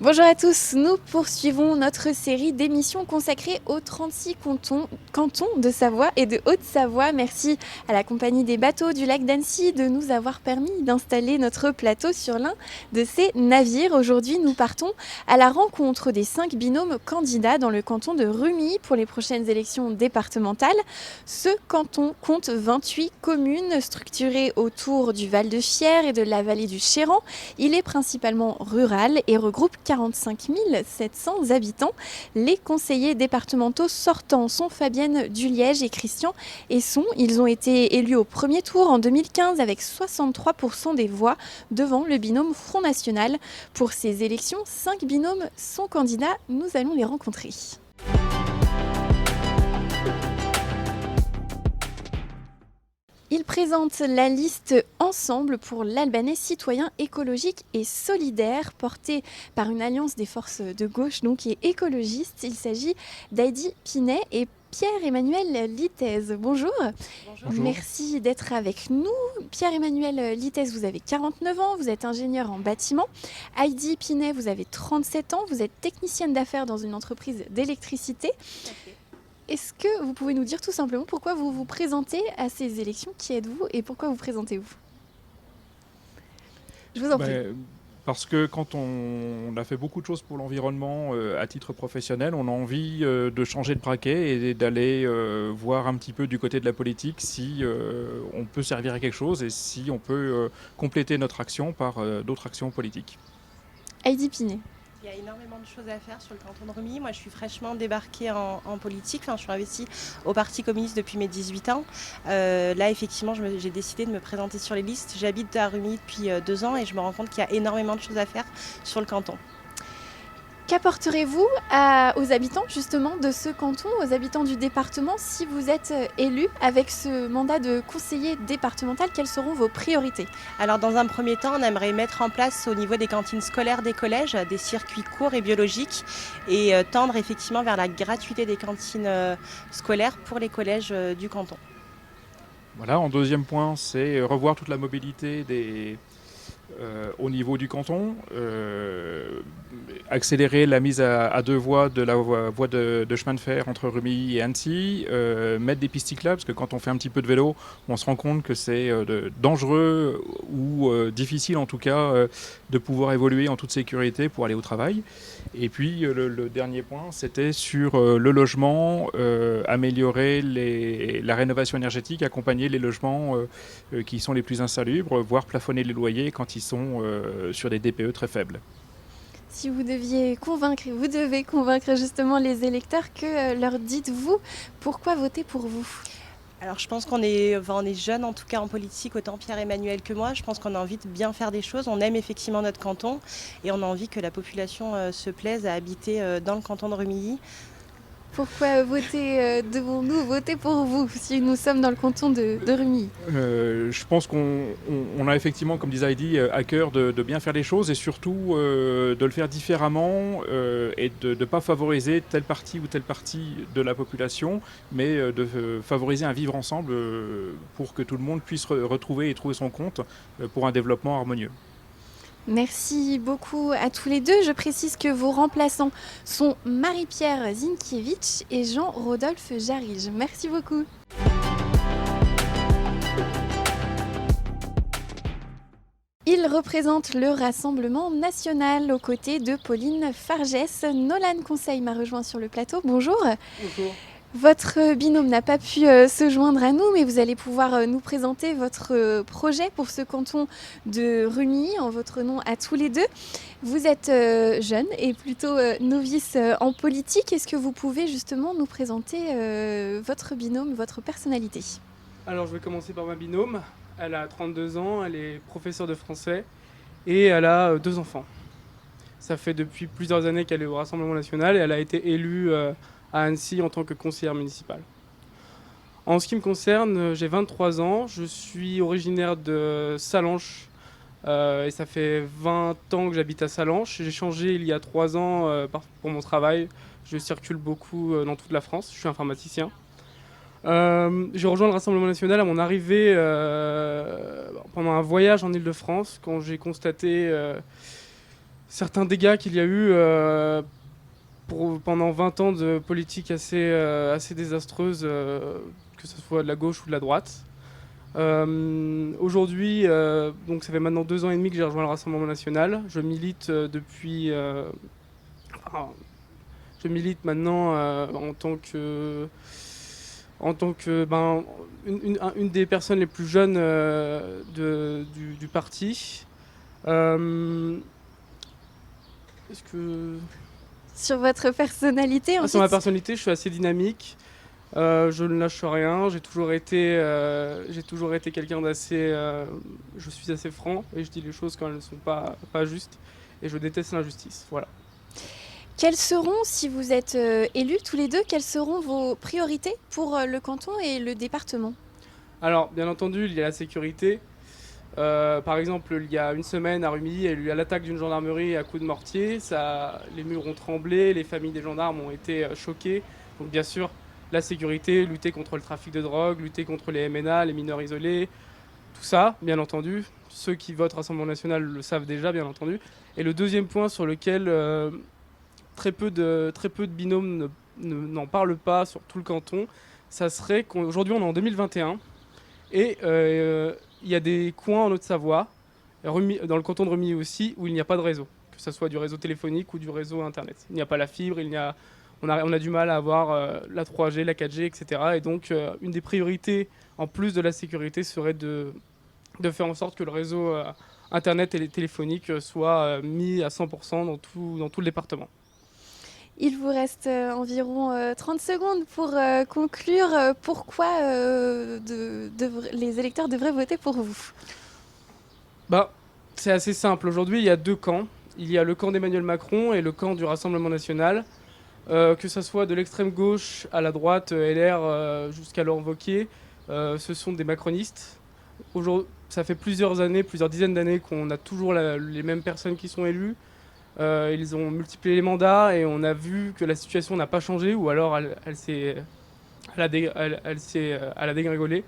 Bonjour à tous, nous poursuivons notre série d'émissions consacrées aux 36 cantons de Savoie et de Haute-Savoie. Merci à la compagnie des bateaux du lac d'Annecy de nous avoir permis d'installer notre plateau sur l'un de ces navires. Aujourd'hui, nous partons à la rencontre des 5 binômes candidats dans le canton de Rumilly pour les prochaines élections départementales. Ce canton compte 28 communes structurées autour du Val de Fière et de la vallée du Chéran. Il est principalement rural et regroupe 45 700 habitants. Les conseillers départementaux sortants sont Fabienne Duliège et Christian Esson. Ils ont été élus au premier tour en 2015 avec 63% des voix devant le binôme Front National. Pour ces élections, 5 binômes sont candidats. Nous allons les rencontrer. Ils présentent la liste Ensemble pour l'Albanais citoyen écologique et solidaire, portée par une alliance des forces de gauche donc et écologistes. Il s'agit d'Heidi Pinet et Pierre-Emmanuel Litez. Bonjour. Bonjour. Merci d'être avec nous. Pierre-Emmanuel Litez, vous avez 49 ans, vous êtes ingénieur en bâtiment. Heidi Pinet, vous avez 37 ans, vous êtes technicienne d'affaires dans une entreprise d'électricité. Est-ce que vous pouvez nous dire tout simplement pourquoi vous vous présentez à ces élections? Qui êtes-vous et pourquoi vous présentez-vous? Je vous en prie. Parce que quand on a fait beaucoup de choses pour l'environnement à titre professionnel, on a envie de changer de braquet et d'aller voir un petit peu du côté de la politique si on peut servir à quelque chose et si on peut compléter notre action par d'autres actions politiques. Heidi Pinet. Il y a énormément de choses à faire sur le canton de Rumilly. Moi, je suis fraîchement débarquée en politique. Enfin, je suis investie au Parti communiste depuis mes 18 ans. Là, effectivement, j'ai décidé de me présenter sur les listes. J'habite à Rumilly depuis 2 ans et je me rends compte qu'il y a énormément de choses à faire sur le canton. Qu'apporterez-vous aux habitants justement de ce canton, aux habitants du département, si vous êtes élu avec ce mandat de conseiller départemental? Quelles seront vos priorités? Alors, dans un premier temps, on aimerait mettre en place au niveau des cantines scolaires des collèges des circuits courts et biologiques et tendre effectivement vers la gratuité des cantines scolaires pour les collèges du canton. Voilà, en deuxième point, c'est revoir toute la mobilité au niveau du canton, accélérer la mise à 2 voies de la voie de chemin de fer entre Rumilly et Annecy, mettre des pistes cyclables, parce que quand on fait un petit peu de vélo, on se rend compte que c'est dangereux ou difficile en tout cas de pouvoir évoluer en toute sécurité pour aller au travail. Et puis le dernier point, c'était sur le logement, améliorer la rénovation énergétique, accompagner les logements qui sont les plus insalubres, voire plafonner les loyers quand ils sont sur des DPE très faibles. Si vous devez convaincre justement les électeurs, que leur dites-vous? Pourquoi voter pour vous? Alors je pense qu'on est jeunes en tout cas en politique, autant Pierre-Emmanuel que moi. Je pense qu'on a envie de bien faire des choses. On aime effectivement notre canton et on a envie que la population se plaise à habiter dans le canton de Rumilly. Pourquoi devons-nous voter pour vous si nous sommes dans le canton de Rumilly? Je pense qu'on a effectivement, comme disait Heidi, à cœur de bien faire les choses et surtout de le faire différemment et de ne pas favoriser telle partie ou telle partie de la population, mais de favoriser un vivre ensemble pour que tout le monde puisse retrouver et trouver son compte pour un développement harmonieux. Merci beaucoup à tous les deux. Je précise que vos remplaçants sont Marie-Pierre Zinkiewicz et Jean-Rodolphe Jarige. Merci beaucoup. Ils représentent le Rassemblement national aux côtés de Pauline Fargès. Nolan Conseil m'a rejoint sur le plateau. Bonjour. Bonjour. Votre binôme n'a pas pu se joindre à nous, mais vous allez pouvoir nous présenter votre projet pour ce canton de Rumilly en votre nom à tous les deux. Vous êtes jeune et plutôt novice en politique. Est-ce que vous pouvez justement nous présenter votre binôme, votre personnalité? Alors je vais commencer par ma binôme. Elle a 32 ans, elle est professeure de français et elle a 2 enfants. Ça fait depuis plusieurs années qu'elle est au Rassemblement national et elle a été élue à Annecy en tant que conseillère municipale. En ce qui me concerne, j'ai 23 ans, je suis originaire de Sallanches et ça fait 20 ans que j'habite à Sallanches. J'ai changé il y a 3 ans pour mon travail. Je circule beaucoup dans toute la France, je suis informaticien. J'ai rejoint le Rassemblement national à mon arrivée pendant un voyage en Île-de-France quand j'ai constaté certains dégâts qu'il y a eu pendant 20 ans de politique assez désastreuse, que ce soit de la gauche ou de la droite. Aujourd'hui, donc ça fait maintenant 2 ans et demi que j'ai rejoint le Rassemblement national. Je milite je milite maintenant en tant que une des personnes les plus jeunes du parti. Est-ce que Sur votre personnalité, Sur ma personnalité, je suis assez dynamique. Je ne lâche rien. J'ai toujours été quelqu'un d'assez. Je suis assez franc et je dis les choses quand elles ne sont pas justes. Et je déteste l'injustice. Voilà. Quelles seront, si vous êtes élus tous les deux, quelles seront vos priorités pour le canton et le département? Alors, bien entendu, il y a la sécurité. Par exemple, il y a une semaine à Rumilly, il y a eu l'attaque d'une gendarmerie à coups de mortier. Les murs ont tremblé, les familles des gendarmes ont été choquées. Donc, bien sûr, la sécurité, lutter contre le trafic de drogue, lutter contre les MNA, les mineurs isolés, tout ça, bien entendu. Ceux qui votent Rassemblement national le savent déjà, bien entendu. Et le deuxième point sur lequel très peu de binômes n'en parlent pas sur tout le canton, ça serait qu'aujourd'hui on est en 2021 et il y a des coins en Haute-Savoie, dans le canton de Rumilly aussi, où il n'y a pas de réseau, que ce soit du réseau téléphonique ou du réseau internet. Il n'y a pas la fibre, on a du mal à avoir la 3G, la 4G, etc. Et donc une des priorités, en plus de la sécurité, serait de faire en sorte que le réseau internet et téléphonique soit mis à 100% dans tout le département. Il vous reste environ 30 secondes pour conclure pourquoi les électeurs devraient voter pour vous. C'est assez simple. Aujourd'hui, il y a 2 camps. Il y a le camp d'Emmanuel Macron et le camp du Rassemblement national. Que ce soit de l'extrême gauche à la droite, LR jusqu'à Laurent Wauquiez, ce sont des macronistes. Ça fait plusieurs dizaines d'années qu'on a toujours les mêmes personnes qui sont élues. Ils ont multiplié les mandats et on a vu que la situation n'a pas changé ou alors elle a dégringolé.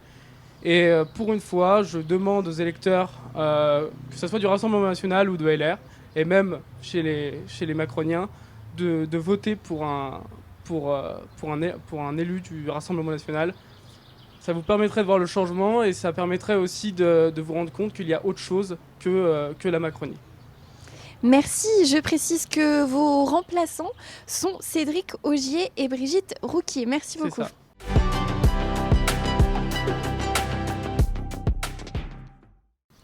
Et pour une fois, je demande aux électeurs, que ce soit du Rassemblement national ou de LR, et même chez les macroniens, de voter pour un élu du Rassemblement national. Ça vous permettrait de voir le changement et ça permettrait aussi de vous rendre compte qu'il y a autre chose que la Macronie. Merci, je précise que vos remplaçants sont Cédric Augier et Brigitte Rouquier. Merci beaucoup. C'est ça.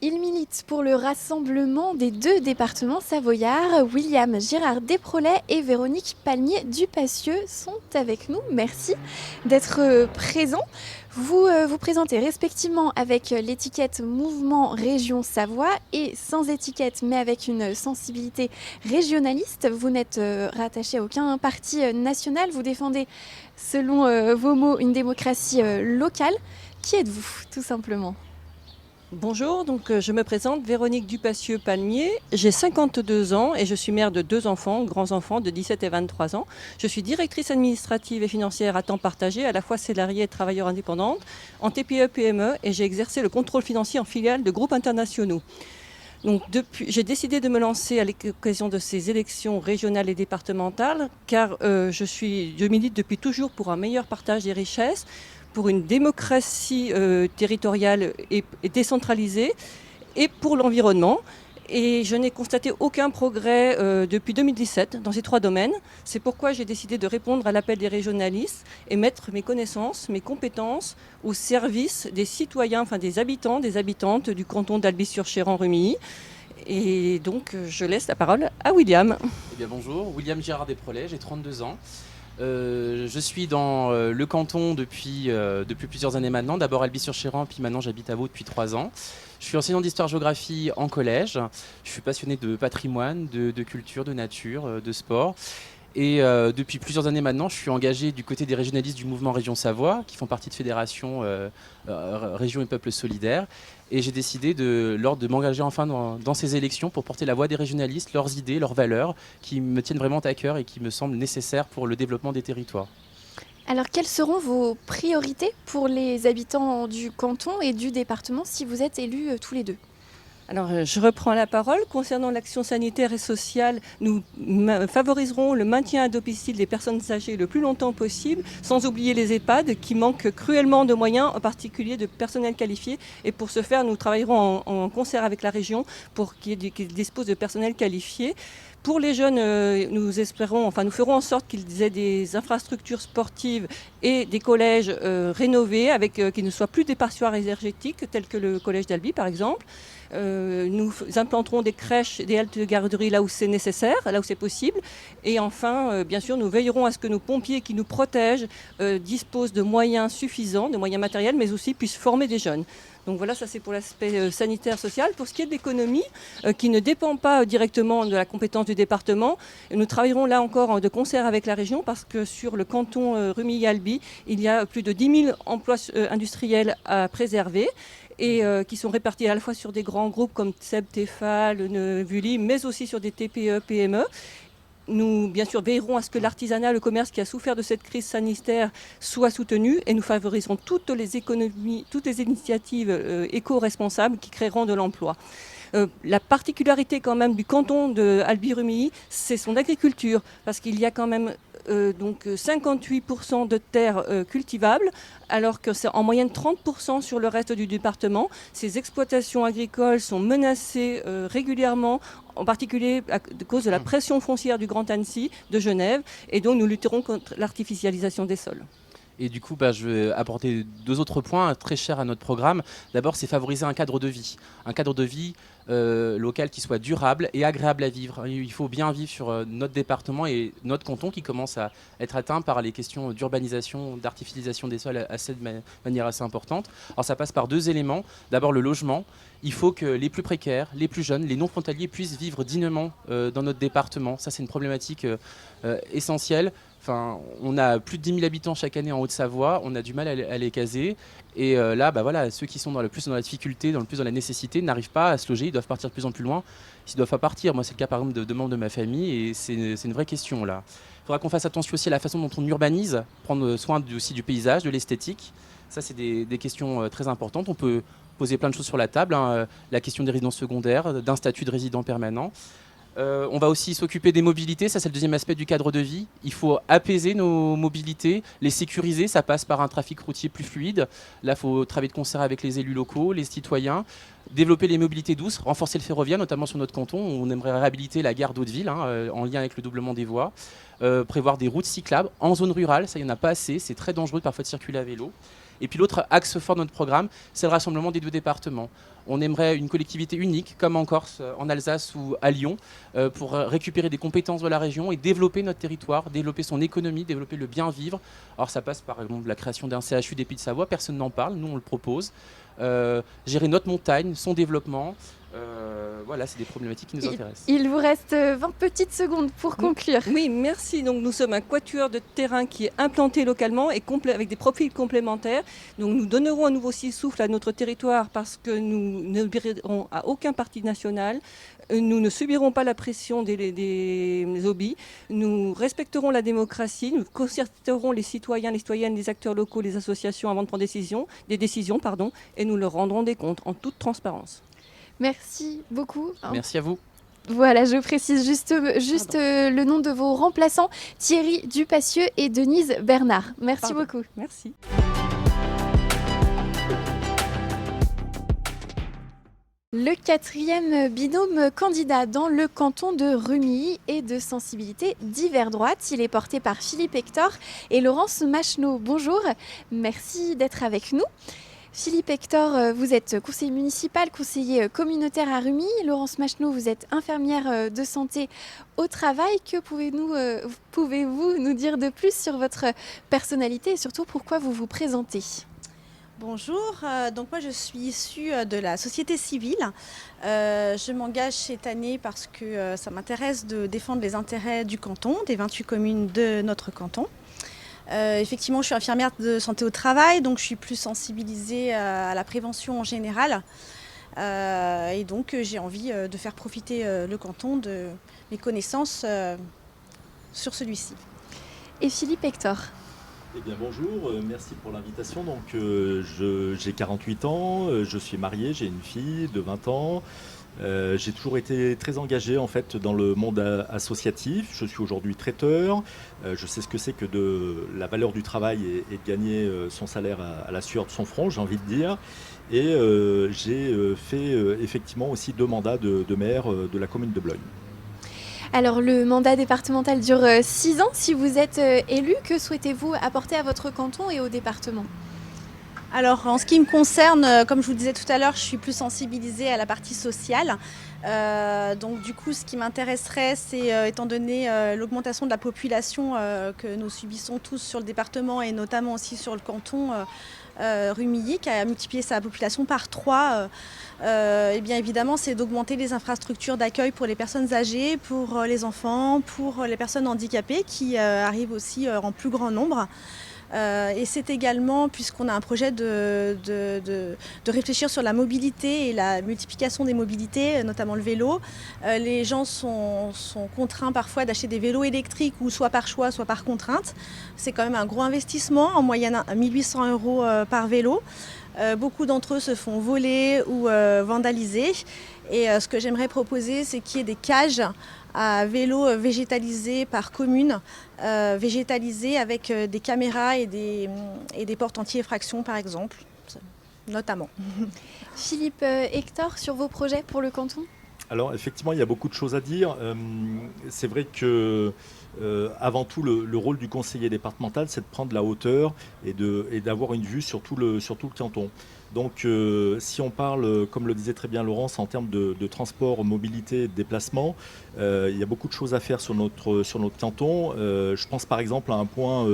Il milite pour le rassemblement des 2 départements savoyards. William Gérard Desprolet et Véronique Palmier-Dupassieux sont avec nous. Merci d'être présents. Vous vous présentez respectivement avec l'étiquette Mouvement Région Savoie et sans étiquette mais avec une sensibilité régionaliste. Vous n'êtes rattaché à aucun parti national. Vous défendez, selon vos mots, une démocratie locale. Qui êtes-vous, tout simplement ? Bonjour, donc je me présente Véronique Dupassieux-Palmier, j'ai 52 ans et je suis mère de 2 enfants, grands-enfants de 17 et 23 ans. Je suis directrice administrative et financière à temps partagé, à la fois salariée et travailleur indépendante, en TPE-PME et j'ai exercé le contrôle financier en filiale de groupes internationaux. Donc j'ai décidé de me lancer à l'occasion de ces élections régionales et départementales car je milite depuis toujours pour un meilleur partage des richesses, pour une démocratie territoriale et décentralisée et pour l'environnement. Et je n'ai constaté aucun progrès depuis 2017 dans ces 3 domaines. C'est pourquoi j'ai décidé de répondre à l'appel des régionalistes et mettre mes connaissances, mes compétences au service des citoyens, enfin des habitants, des habitantes du canton d'Albi-sur-Chéran-Rumilly. Et donc je laisse la parole à William. Eh bien bonjour, William Gérard Desprolet, j'ai 32 ans. Je suis dans le canton depuis plusieurs années maintenant. D'abord Albi-sur-Chéran, puis maintenant j'habite à Vaud depuis 3 ans. Je suis enseignant d'histoire-géographie en collège. Je suis passionné de patrimoine, de culture, de nature, de sport. Et depuis plusieurs années maintenant, je suis engagé du côté des régionalistes du mouvement Région Savoie, qui font partie de fédération Région et Peuples Solidaires. Et j'ai décidé de m'engager enfin dans ces élections pour porter la voix des régionalistes, leurs idées, leurs valeurs, qui me tiennent vraiment à cœur et qui me semblent nécessaires pour le développement des territoires. Alors, quelles seront vos priorités pour les habitants du canton et du département si vous êtes élus tous les deux ? Alors, je reprends la parole. Concernant l'action sanitaire et sociale, nous favoriserons le maintien à domicile des personnes âgées le plus longtemps possible, sans oublier les EHPAD qui manquent cruellement de moyens, en particulier de personnel qualifié. Et pour ce faire, nous travaillerons en concert avec la région pour qu'ils disposent de personnel qualifié. Pour les jeunes, nous ferons en sorte qu'ils aient des infrastructures sportives et des collèges rénovés, qui ne soient plus des passoires énergétiques, tels que le collège d'Albi par exemple. Nous implanterons des crèches, des haltes de garderie là où c'est nécessaire, là où c'est possible. Et enfin, bien sûr, nous veillerons à ce que nos pompiers qui nous protègent disposent de moyens suffisants, de moyens matériels, mais aussi puissent former des jeunes. Donc voilà, ça c'est pour l'aspect sanitaire, social. Pour ce qui est de l'économie, qui ne dépend pas directement de la compétence du département, nous travaillerons là encore de concert avec la région parce que sur le canton Rumilly-Albi, il y a plus de 10 000 emplois industriels à préserver et qui sont répartis à la fois sur des grands groupes comme Tseb, Tefal, Vully, mais aussi sur des TPE, PME. Nous, bien sûr, veillerons à ce que l'artisanat, le commerce qui a souffert de cette crise sanitaire soit soutenu et nous favoriserons toutes les économies, toutes les initiatives éco-responsables qui créeront de l'emploi. La particularité quand même du canton de Albi-Rumilly, c'est son agriculture, parce qu'il y a quand même 58% de terres cultivables, alors que c'est en moyenne 30% sur le reste du département. Ces exploitations agricoles sont menacées régulièrement, en particulier à cause de la pression foncière du Grand Annecy de Genève, et donc nous lutterons contre l'artificialisation des sols. Et du coup, je vais apporter 2 autres points très chers à notre programme. D'abord, c'est favoriser un cadre de vie. Un cadre de vie local qui soit durable et agréable à vivre. Il faut bien vivre sur notre département et notre canton qui commence à être atteint par les questions d'urbanisation, d'artificialisation des sols de manière assez importante. Alors ça passe par 2 éléments. D'abord le logement. Il faut que les plus précaires, les plus jeunes, les non-frontaliers puissent vivre dignement dans notre département. Ça, c'est une problématique essentielle. Enfin, on a plus de 10 000 habitants chaque année en Haute-Savoie, on a du mal à les caser. Et là, ceux qui sont le plus dans la difficulté, le plus dans la nécessité, n'arrivent pas à se loger, ils doivent partir de plus en plus loin. S'ils ne doivent pas partir, moi c'est le cas par exemple de membres de ma famille, et c'est une vraie question là. Il faudra qu'on fasse attention aussi à la façon dont on urbanise, prendre soin aussi du paysage, de l'esthétique. Ça, c'est des questions très importantes. On peut poser plein de choses sur la table, la question des résidences secondaires, d'un statut de résident permanent. On va aussi s'occuper des mobilités, ça c'est le deuxième aspect du cadre de vie. Il faut apaiser nos mobilités, les sécuriser, ça passe par un trafic routier plus fluide. Là, il faut travailler de concert avec les élus locaux, les citoyens, développer les mobilités douces, renforcer le ferroviaire, notamment sur notre canton. On aimerait réhabiliter la gare d'Hauteville en lien avec le doublement des voies. Prévoir des routes cyclables en zone rurale, ça il n'y en a pas assez, c'est très dangereux parfois de circuler à vélo. Et puis l'autre axe fort de notre programme, c'est le rassemblement des 2 départements. On aimerait une collectivité unique, comme en Corse, en Alsace ou à Lyon, pour récupérer des compétences de la région et développer notre territoire, développer son économie, développer le bien vivre. Alors ça passe par exemple la création d'un CHU des Pays de Savoie, personne n'en parle, nous on le propose. Gérer notre montagne, son développement. Voilà, c'est des problématiques qui nous intéressent. Il vous reste 20 petites secondes pour conclure. Oui, merci. Donc, nous sommes un quatuor de terrain qui est implanté localement et avec des profils complémentaires. Donc, nous donnerons un nouveau souffle à notre territoire parce que nous n'obéirons à aucun parti national. Nous ne subirons pas la pression des lobbies. Nous respecterons la démocratie. Nous concerterons les citoyens, les citoyennes, les acteurs locaux, les associations avant de prendre des décisions, et nous leur rendrons des comptes en toute transparence. Merci beaucoup. Merci à vous. Voilà, je précise juste le nom de vos remplaçants, Thierry Dupassieux et Denise Bernard. Merci beaucoup. Merci. Le 4e binôme candidat dans le canton de Rumilly est de sensibilité divers droite. Il est porté par Philippe Hector et Laurence Macheneau. Bonjour, merci d'être avec nous. Philippe Hector, vous êtes conseiller municipal, conseiller communautaire à Rumilly. Laurence Macheneau, vous êtes infirmière de santé au travail. Que pouvez-vous nous dire de plus sur votre personnalité et surtout pourquoi vous vous présentez ? Bonjour, donc moi je suis issue de la société civile. Je m'engage cette année parce que ça m'intéresse de défendre les intérêts du canton, des 28 communes de notre canton. Effectivement, je suis infirmière de santé au travail, donc je suis plus sensibilisée à la prévention en général. Et donc j'ai envie de faire profiter le canton de mes connaissances sur celui-ci. Et Philippe Hector ? Eh bien bonjour, merci pour l'invitation. Donc j'ai 48 ans, je suis marié, j'ai une fille de 20 ans. J'ai toujours été très engagé en fait dans le monde associatif. Je suis aujourd'hui traiteur. Je sais ce que c'est que de la valeur du travail et de gagner son salaire à la sueur de son front, j'ai envie de dire. Et j'ai fait effectivement aussi 2 mandats de maire de la commune de Blogne. Alors le mandat départemental dure 6 ans. Si vous êtes élu, que souhaitez-vous apporter à votre canton et au département ? Alors en ce qui me concerne, comme je vous le disais tout à l'heure, je suis plus sensibilisée à la partie sociale. Donc du coup, ce qui m'intéresserait, c'est, étant donné l'augmentation de la population que nous subissons tous sur le département et notamment aussi sur le canton Rumilly, qui a multiplié sa population par 3, et bien évidemment, c'est d'augmenter les infrastructures d'accueil pour les personnes âgées, pour les enfants, pour les personnes handicapées qui arrivent aussi en plus grand nombre. Et c'est également, puisqu'on a un projet de réfléchir sur la mobilité et la multiplication des mobilités, notamment le vélo. Les gens sont contraints parfois d'acheter des vélos électriques ou soit par choix, soit par contrainte. C'est quand même un gros investissement, en moyenne 1 800 € par vélo. Beaucoup d'entre eux se font voler ou vandaliser. Et ce que j'aimerais proposer, c'est qu'il y ait des cages à vélo végétalisés par commune, végétalisés avec des caméras et des portes anti-effraction par exemple, notamment. Philippe Hector, sur vos projets pour le canton ? Alors effectivement, il y a beaucoup de choses à dire. C'est vrai que avant tout, le rôle du conseiller départemental, c'est de prendre la hauteur et d'avoir une vue sur tout le canton. Donc si on parle, comme le disait très bien Laurence, en termes de transport, mobilité, de déplacement, il y a beaucoup de choses à faire sur notre canton. Je pense par exemple à un point,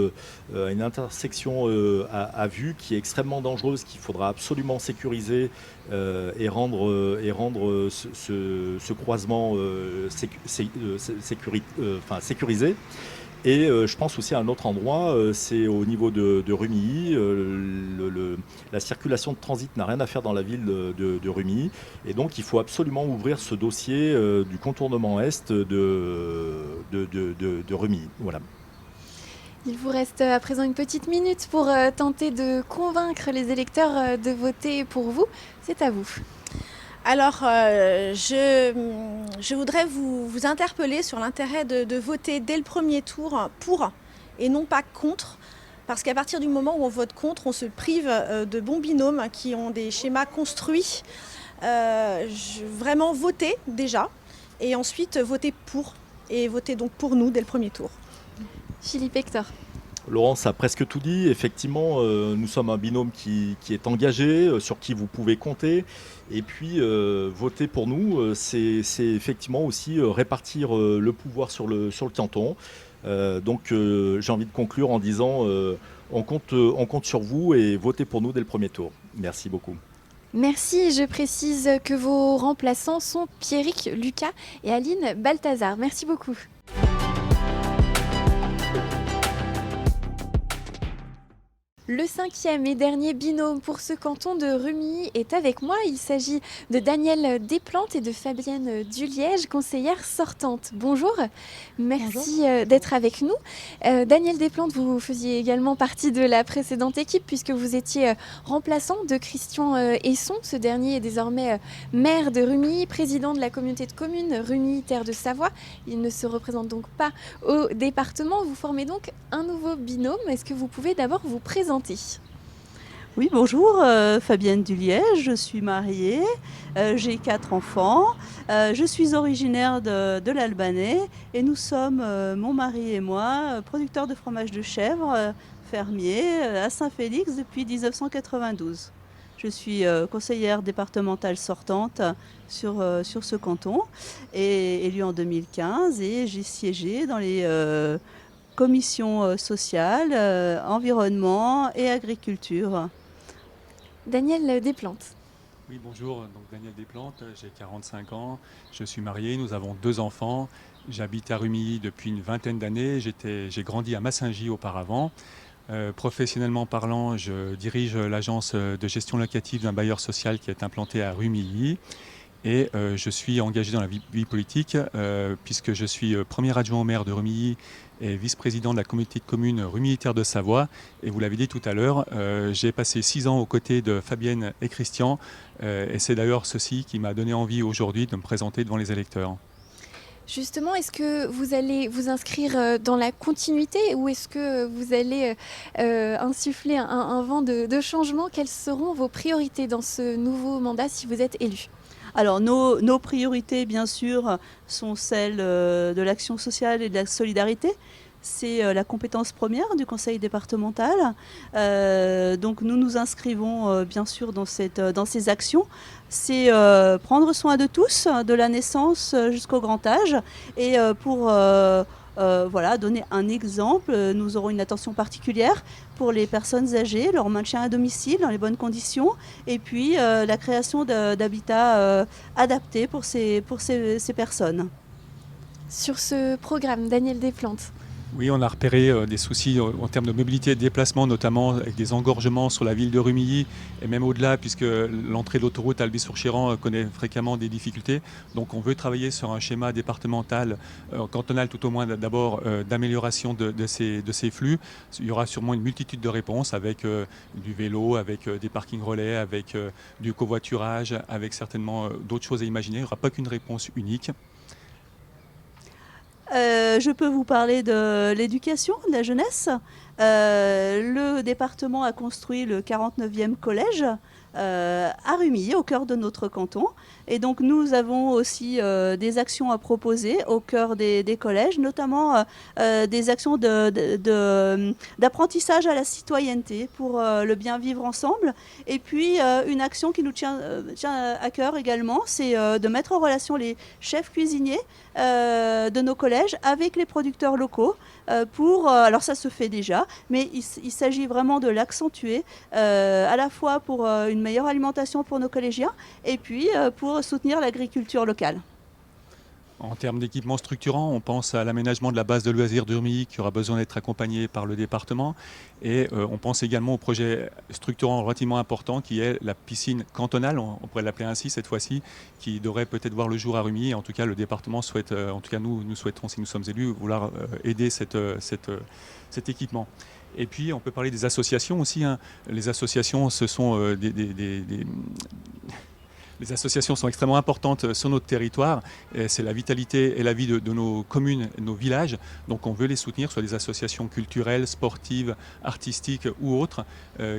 à une intersection à vue qui est extrêmement dangereuse, qu'il faudra absolument sécuriser et rendre ce croisement sécurisé. Et je pense aussi à un autre endroit, c'est au niveau de Rumilly. La circulation de transit n'a rien à faire dans la ville de Rumilly. Et donc il faut absolument ouvrir ce dossier du contournement est de Rumilly. Voilà. Il vous reste à présent une petite minute pour tenter de convaincre les électeurs de voter pour vous. C'est à vous. Alors, je voudrais vous interpeller sur l'intérêt de voter dès le premier tour pour et non pas contre. Parce qu'à partir du moment où on vote contre, on se prive de bons binômes qui ont des schémas construits. Vraiment voter déjà et ensuite voter pour. Et voter donc pour nous dès le premier tour. Philippe Hector. Laurence a presque tout dit. Effectivement, nous sommes un binôme qui est engagé, sur qui vous pouvez compter. Et puis, voter pour nous, c'est effectivement aussi répartir le pouvoir sur le canton. Donc, j'ai envie de conclure en disant on compte sur vous et votez pour nous dès le premier tour. Merci beaucoup. Merci, je précise que vos remplaçants sont Pierrick Lucas et Aline Balthazar. Merci beaucoup. Le 5e et dernier binôme pour ce canton de Rumilly est avec moi. Il s'agit de Danielle Desplantes et de Fabienne Duliège, conseillère sortante. Bonjour, merci d'être avec nous. Danielle Desplantes, vous faisiez également partie de la précédente équipe puisque vous étiez remplaçant de Christian Esson. Ce dernier est désormais maire de Rumilly, président de la communauté de communes Rumilly Terre de Savoie. Il ne se représente donc pas au département. Vous formez donc un nouveau binôme. Est-ce que vous pouvez d'abord vous présenter ? Oui, bonjour, Fabienne Duliège, je suis mariée, j'ai 4 enfants, je suis originaire de l'Albanais et nous sommes, mon mari et moi, producteurs de fromage de chèvre, fermiers à Saint-Félix depuis 1992. Je suis conseillère départementale sortante sur ce canton et élue en 2015 et j'ai siégé dans les commissions sociales, environnement et agriculture. Danielle Desplantes. Oui, bonjour, donc Danielle Desplantes, j'ai 45 ans, je suis marié, nous avons 2 enfants, j'habite à Rumilly depuis une vingtaine d'années, j'ai grandi à Massingy auparavant. Professionnellement parlant, je dirige l'agence de gestion locative d'un bailleur social qui est implanté à Rumilly. Et je suis engagé dans la vie politique puisque je suis premier adjoint au maire de Rumilly et vice-président de la communauté de communes Rumilly-Terre de Savoie. Et vous l'avez dit tout à l'heure, j'ai passé 6 ans aux côtés de Fabienne et Christian. Et c'est d'ailleurs ceci qui m'a donné envie aujourd'hui de me présenter devant les électeurs. Justement, est-ce que vous allez vous inscrire dans la continuité ou est-ce que vous allez insuffler un vent de changement? Quelles seront vos priorités dans ce nouveau mandat si vous êtes élu? Alors nos priorités, bien sûr, sont celles de l'action sociale et de la solidarité. C'est la compétence première du conseil départemental. Donc nous nous inscrivons bien sûr dans ces actions. C'est prendre soin de tous, de la naissance jusqu'au grand âge. Et pour donner un exemple, nous aurons une attention particulière pour les personnes âgées, leur maintien à domicile dans les bonnes conditions, et puis la création d'habitats adaptés pour ces personnes. Sur ce programme, Daniel Desplantes. Oui, on a repéré des soucis en termes de mobilité et de déplacement, notamment avec des engorgements sur la ville de Rumilly et même au-delà, puisque l'entrée de l'autoroute Albi-sur-Chéran connaît fréquemment des difficultés. Donc on veut travailler sur un schéma départemental, cantonal tout au moins d'abord, d'amélioration de ces flux. Il y aura sûrement une multitude de réponses avec du vélo, avec des parkings relais, avec du covoiturage, avec certainement d'autres choses à imaginer. Il n'y aura pas qu'une réponse unique. Je peux vous parler de l'éducation, de la jeunesse. Le département a construit le 49e collège à Rumilly, au cœur de notre canton. Et donc nous avons aussi des actions à proposer au cœur des collèges, notamment des actions d'apprentissage à la citoyenneté pour le bien vivre ensemble. Et puis une action qui nous tient à cœur également, c'est de mettre en relation les chefs cuisiniers de nos collèges avec les producteurs locaux alors ça se fait déjà, mais il s'agit vraiment de l'accentuer à la fois pour une meilleure alimentation pour nos collégiens et puis pour soutenir l'agriculture locale. En termes d'équipements structurants, on pense à l'aménagement de la base de loisirs de Rumilly qui aura besoin d'être accompagné par le département. Et on pense également au projet structurant relativement important qui est la piscine cantonale, on pourrait l'appeler ainsi cette fois-ci, qui devrait peut-être voir le jour à Rumilly. En tout cas, le département souhaite, en tout cas nous souhaiterons, si nous sommes élus, vouloir aider cet équipement. Et puis, on peut parler des associations aussi. Les associations, ce sont les associations sont extrêmement importantes sur notre territoire. C'est la vitalité et la vie de nos communes, de nos villages. Donc on veut les soutenir, soit des associations culturelles, sportives, artistiques ou autres,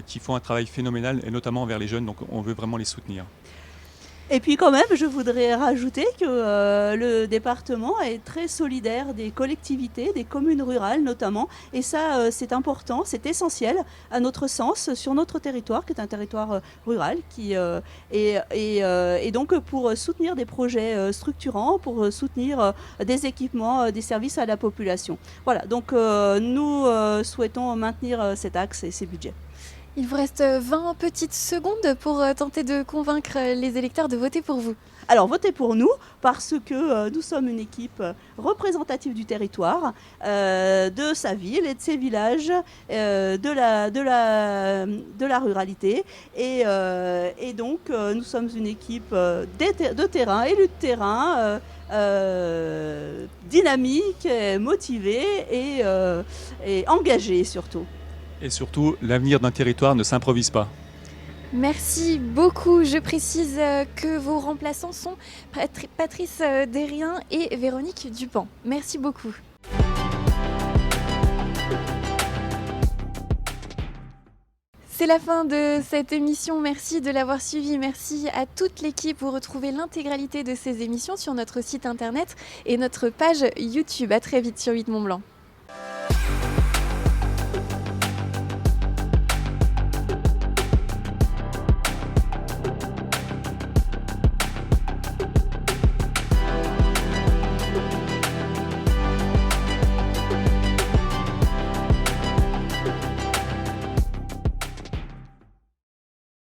qui font un travail phénoménal, et notamment envers les jeunes. Donc on veut vraiment les soutenir. Et puis quand même, je voudrais rajouter que le département est très solidaire des collectivités, des communes rurales notamment. Et ça, c'est important, c'est essentiel à notre sens sur notre territoire, qui est un territoire rural. Et donc pour soutenir des projets structurants, pour soutenir des équipements, des services à la population. Voilà, donc nous souhaitons maintenir cet axe et ces budgets. Il vous reste 20 petites secondes pour tenter de convaincre les électeurs de voter pour vous. Alors votez pour nous parce que nous sommes une équipe représentative du territoire, de sa ville et de ses villages, de la ruralité. Et donc nous sommes une équipe de terrain, élus de terrain, dynamique, motivée et engagée surtout. Et surtout, l'avenir d'un territoire ne s'improvise pas. Merci beaucoup. Je précise que vos remplaçants sont Patrice Derrien et Véronique Dupont. Merci beaucoup. C'est la fin de cette émission. Merci de l'avoir suivi. Merci à toute l'équipe. Vous retrouvez l'intégralité de ces émissions sur notre site internet et notre page YouTube. À très vite sur 8 Mont Blanc.